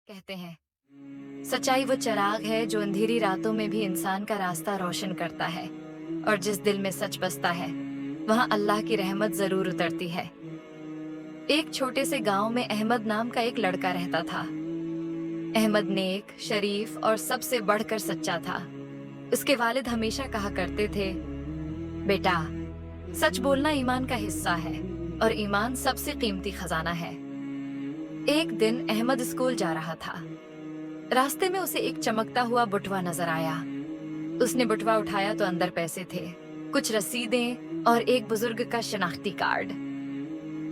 कहते हैं सच्चाई वो चिराग है जो अंधेरी रातों में भी इंसान का रास्ता रोशन करता है। और जिस दिल में सच बसता है वहां अल्लाह की रहमत जरूर उतरती है। एक छोटे से गांव में अहमद नाम का एक लड़का रहता था। अहमद नेक, शरीफ और सबसे बढ़कर सच्चा था। उसके वालिद हमेशा कहा करते थे, बेटा, सच बोलना ईमान का हिस्सा है और ईमान सबसे कीमती खजाना है। एक दिन अहमद स्कूल जा रहा था। रास्ते में उसे एक चमकता हुआ बटुआ नजर आया। उसने बटुआ उठाया तो अंदर पैसे थे, कुछ रसीदें और एक बुजुर्ग का शनाख्ती कार्ड।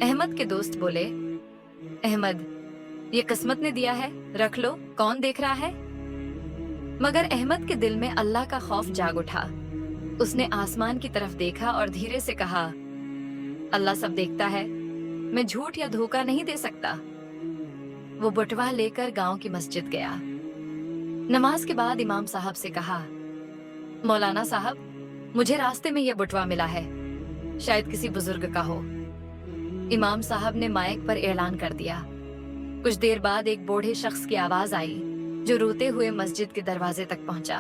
अहमद के दोस्त बोले, अहमद, ये किस्मत ने दिया है, रख लो, कौन देख रहा है। मगर अहमद के दिल में अल्लाह का खौफ जाग उठा। उसने आसमान की तरफ देखा और धीरे से कहा, अल्लाह सब देखता है, मैं झूठ या धोखा नहीं दे सकता। वो बटुआ लेकर गांव की मस्जिद गया। नमाज के बाद इमाम साहब से कहा, मौलाना साहब, मुझे रास्ते में यह बटुआ मिला है, शायद किसी बुजुर्ग का हो। इमाम साहब ने माइक पर ऐलान कर दिया। कुछ देर बाद एक बूढ़े शख्स की आवाज आई जो रोते हुए मस्जिद के दरवाजे तक पहुंचा।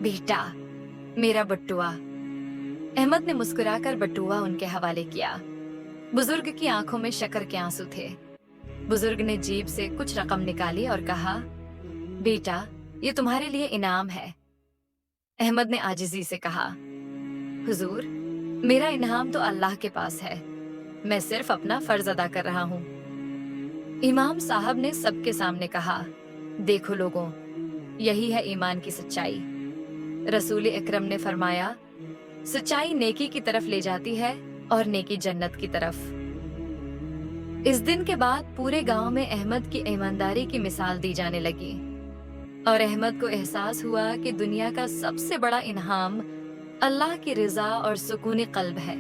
बेटा, मेरा बटुआ। अहमद ने मुस्कुराकर बटुआ उनके हवाले किया। बुजुर्ग की आंखों में शक्कर के आंसू थे। बुजुर्ग ने जेब से कुछ रकम निकाली और कहा, बेटा, ये तुम्हारे लिए इनाम है। अहमद ने आजिजी से कहा, हुजूर, मेरा इनाम तो अल्लाह के पास है, मैं सिर्फ अपना फर्ज अदा कर रहा हूँ। इमाम साहब ने सबके सामने कहा, देखो लोगों, यही है ईमान की सच्चाई। रसूल अकरम ने फरमाया, सच्चाई नेकी की तरफ ले जाती है और नेकी जन्नत की तरफ। इस दिन के बाद पूरे गांव में अहमद की ईमानदारी की मिसाल दी जाने लगी और अहमद को एहसास हुआ कि दुनिया का सबसे बड़ा इनाम अल्लाह की रिजा और सुकून कल्ब है।